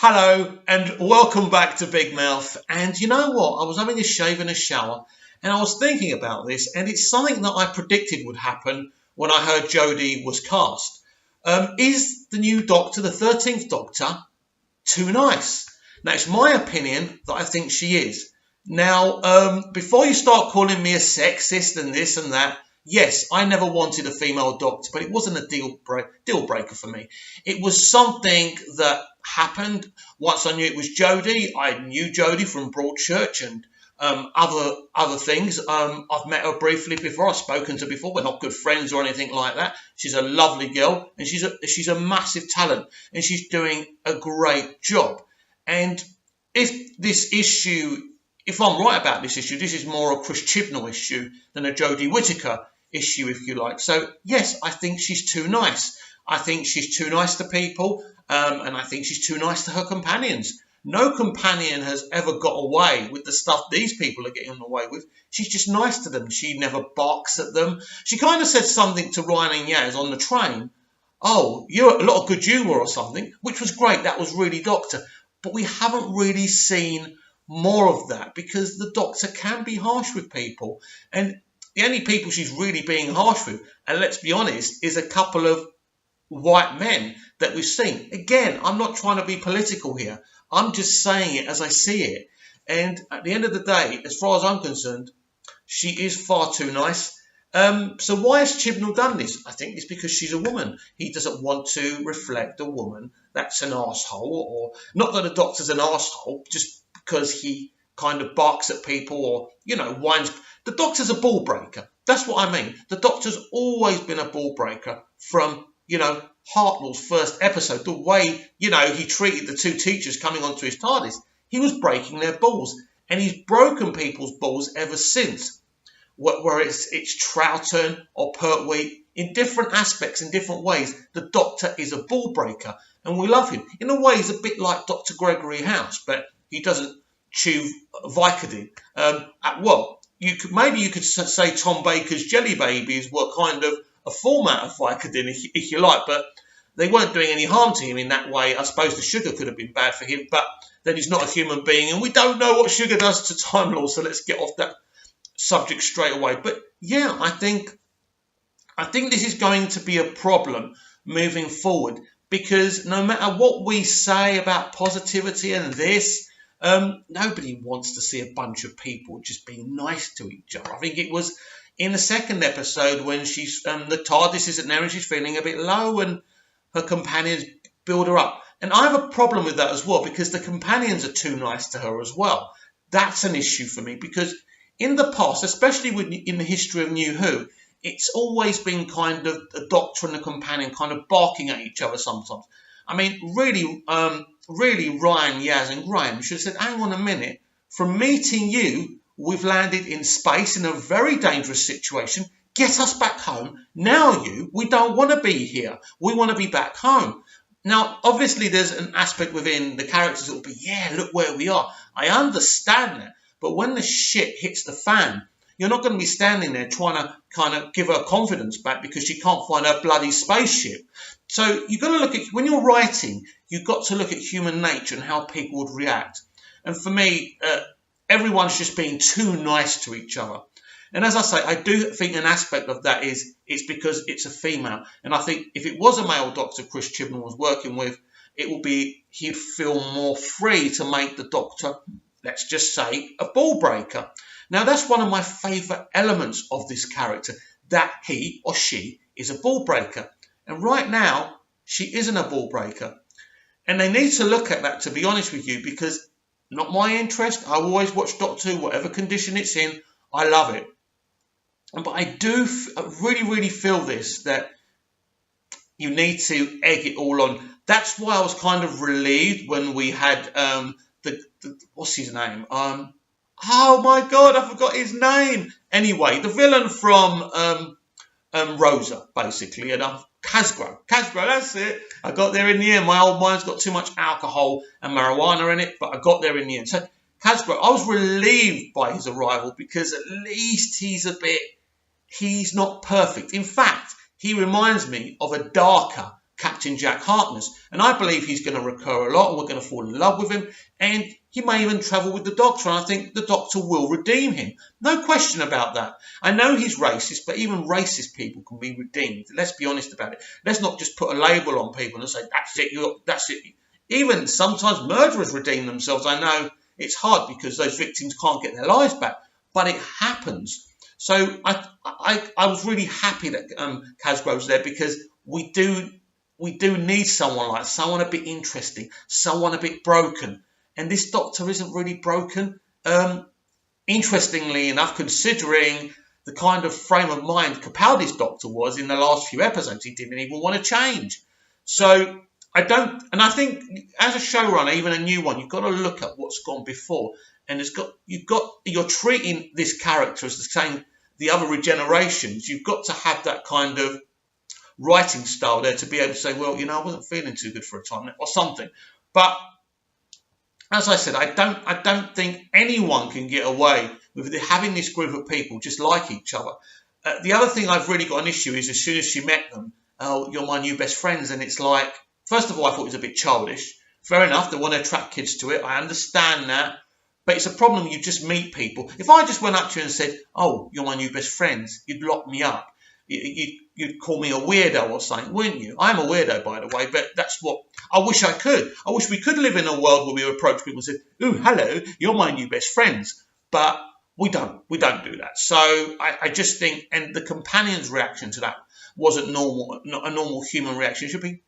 Hello and welcome back to Big Mouth. And you know what? I was having a shave and a shower and I was thinking about this, and it's something that I predicted would happen when I heard Jodie was cast. Is the new Doctor, the 13th Doctor, too nice? Now, it's my opinion that I think she is. Now, before you start calling me a sexist and this and that, yes, I never wanted a female Doctor, but it wasn't a deal breaker for me. It was something that happened once I knew it was Jodie. I knew Jodie from Broadchurch and other things. I've met her briefly before. I've spoken to her before. We're not good friends or anything like that. She's a lovely girl and she's a massive talent and she's doing a great job. And if I'm right about this issue, this is more a Chris Chibnall issue than a Jodie Whittaker issue, if you like. So, yes, I think she's too nice. I think she's too nice to people, and I think she's too nice to her companions. No companion has ever got away with the stuff these people are getting away with. She's just nice to them. She never barks at them. She kind of said something to Ryan and Yaz on the train. Oh, you're a lot of good humour or something, which was great. That was really Doctor. But we haven't really seen more of that because the Doctor can be harsh with people. And the only people she's really being harsh with, and let's be honest, is a couple of white men that we've seen. Again, I'm not trying to be political here. I'm just saying it as I see it. And at the end of the day, as far as I'm concerned, she is far too nice. So why has Chibnall done this? I think it's because she's a woman. He doesn't want to reflect a woman that's an arsehole, or not that a Doctor's an arsehole, just because he kind of barks at people or, whines. The Doctor's a ball breaker. That's what I mean. The Doctor's always been a ball breaker from, Hartnell's first episode. The way, he treated the two teachers coming onto his TARDIS. He was breaking their balls. And he's broken people's balls ever since. Where it's Troughton or Pertwee, in different aspects, in different ways, the Doctor is a ball breaker. And we love him. In a way, he's a bit like Dr. Gregory House, but he doesn't chew Vicodin. Maybe you could say Tom Baker's Jelly Babies were kind of a format of Vicodin, if you like, but they weren't doing any harm to him in that way. I suppose the sugar could have been bad for him, but then he's not a human being, and we don't know what sugar does to Time Lord, so let's get off that subject straight away. But yeah, I think this is going to be a problem moving forward, because no matter what we say about positivity and this, nobody wants to see a bunch of people just being nice to each other. I think it was in the second episode when she's the TARDIS isn't there and she's feeling a bit low and her companions build her up. And I have a problem with that as well, because the companions are too nice to her as well. That's an issue for me, because in the past, especially in the history of New Who, it's always been kind of a Doctor and a companion kind of barking at each other sometimes. I mean, really, Ryan, Yaz and Graham should have said, hang on a minute, from meeting you, we've landed in space in a very dangerous situation. Get us back home. Now we don't want to be here. We want to be back home. Now, obviously, there's an aspect within the characters that will be, look where we are. I understand that. But when the shit hits the fan, you're not going to be standing there trying to kind of give her confidence back because she can't find her bloody spaceship. So you've got to look at, when you're writing, you've got to look at human nature and how people would react. And for me, everyone's just being too nice to each other. And as I say, I do think an aspect of that is it's because it's a female. And I think if it was a male Doctor Chris Chibnall was working with, he'd feel more free to make the Doctor, let's just say, a ball breaker. Now, that's one of my favourite elements of this character, that he or she is a ball breaker. And right now, she isn't a ball breaker. And they need to look at that, to be honest with you, because not my interest. I always watch Doctor Who, whatever condition it's in. I love it. But I do really, really feel this, that you need to egg it all on. That's why I was kind of relieved when we had what's his name? Oh my God, I forgot his name. Anyway, the villain from Rosa, basically, and Casgro, that's it. I got there in the end. My old mind's got too much alcohol and marijuana in it, but I got there in the end. So Casgro, I was relieved by his arrival because at least he's not perfect. In fact, he reminds me of a darker Captain Jack Harkness. And I believe he's going to recur a lot, and we're going to fall in love with him. And he may even travel with the Doctor, and I think the Doctor will redeem him. No question about that. I know he's racist, but even racist people can be redeemed. Let's be honest about it. Let's not just put a label on people and say, that's it, that's it. Even sometimes murderers redeem themselves. I know it's hard because those victims can't get their lives back, but it happens. So I was really happy that Casgrove's there, because we do need someone like, someone a bit interesting, someone a bit broken. And this Doctor isn't really broken. Interestingly enough, considering the kind of frame of mind Capaldi's Doctor was in the last few episodes, he didn't even want to change. So I think as a showrunner, even a new one, you've got to look at what's gone before, and you're treating this character as the same the other regenerations. You've got to have that kind of writing style there to be able to say, well, I wasn't feeling too good for a time or something. But as I said, I don't think anyone can get away with having this group of people just like each other. The other thing I've really got an issue is, as soon as she met them, oh, you're my new best friends, and it's like, first of all, I thought it was a bit childish. Fair enough, they want to attract kids to it. I understand that. But it's a problem. You just meet people. If I just went up to you and said, oh, you're my new best friends, you'd lock me up. You'd call me a weirdo or something, wouldn't you? I'm a weirdo, by the way, but that's what I wish I could. I wish we could live in a world where we approach people and say, oh, hello, you're my new best friends. But we don't. We don't do that. So I just think, and the companion's reaction to that wasn't normal, not a normal human reaction. It should be,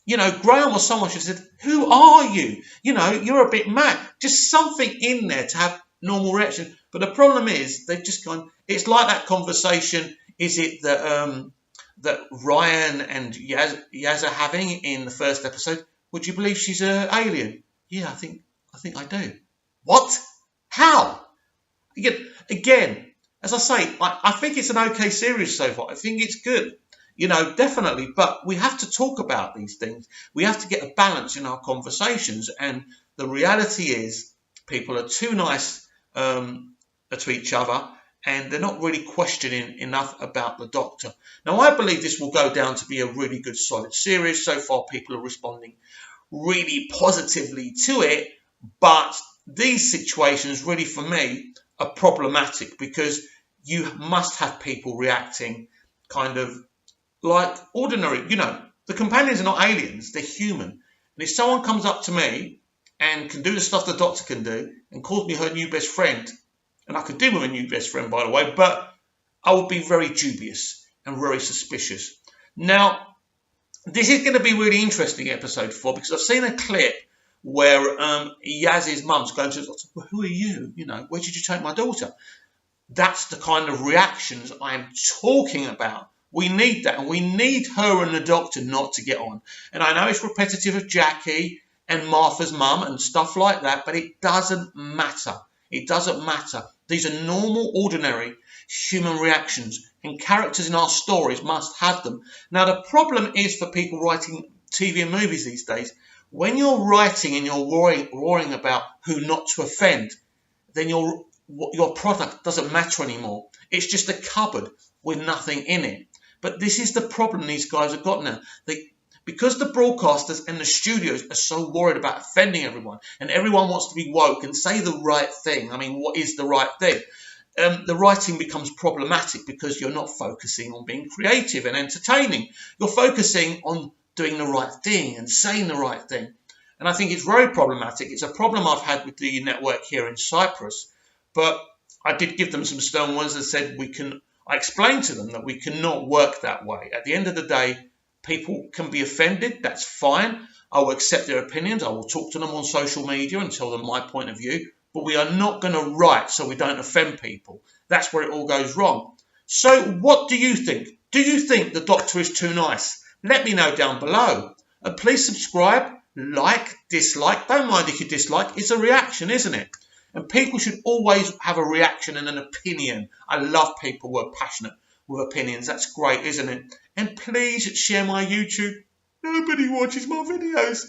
Graham or someone should have said, who are you? You're a bit mad. Just something in there to have normal reaction. But the problem is, they've just gone, it's like that conversation. Is it that Ryan and Yaz are having in the first episode? Would you believe she's an alien? Yeah, I think I do. What? How? Again, as I say, I think it's an okay series so far. I think it's good. Definitely. But we have to talk about these things. We have to get a balance in our conversations. And the reality is, people are too nice to each other, and they're not really questioning enough about the Doctor. Now, I believe this will go down to be a really good, solid series. So far, people are responding really positively to it. But these situations, really, for me, are problematic, because you must have people reacting kind of like ordinary. The companions are not aliens. They're human. And if someone comes up to me and can do the stuff the Doctor can do and calls me her new best friend, and I could do with a new best friend, by the way, but I would be very dubious and very suspicious. Now, this is going to be really interesting, episode 4, because I've seen a clip where Yaz's mum's going to the Doctor, well, who are you? Where did you take my daughter? That's the kind of reactions I'm talking about. We need that, and we need her and the Doctor not to get on. And I know it's repetitive of Jackie and Martha's mum and stuff like that, but it doesn't matter. It doesn't matter. These are normal, ordinary human reactions, and characters in our stories must have them. Now, the problem is for people writing TV and movies these days, when you're writing and you're roaring about who not to offend, then your product doesn't matter anymore. It's just a cupboard with nothing in it. But this is the problem these guys have got now. Because the broadcasters and the studios are so worried about offending everyone, and everyone wants to be woke and say the right thing. I mean, what is the right thing? The writing becomes problematic, because you're not focusing on being creative and entertaining. You're focusing on doing the right thing and saying the right thing. And I think it's very problematic. It's a problem I've had with the network here in Cyprus. But I did give them some stern ones that said I explained to them that we cannot work that way. At the end of the day, people can be offended. That's fine. I will accept their opinions. I will talk to them on social media and tell them my point of view. But we are not going to write so we don't offend people. That's where it all goes wrong. So what do you think? Do you think the Doctor is too nice? Let me know down below. And please subscribe, like, dislike. Don't mind if you dislike. It's a reaction, isn't it? And people should always have a reaction and an opinion. I love people who are passionate with opinions. That's great, isn't it? And please share my YouTube. Nobody watches my videos.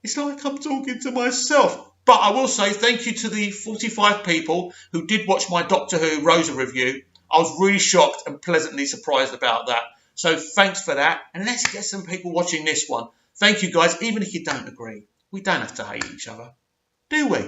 It's like I'm talking to myself. But I will say thank you to the 45 people who did watch my Doctor Who Rosa review. I was really shocked and pleasantly surprised about that. So thanks for that. And let's get some people watching this one. Thank you, guys. Even if you don't agree, we don't have to hate each other, do we?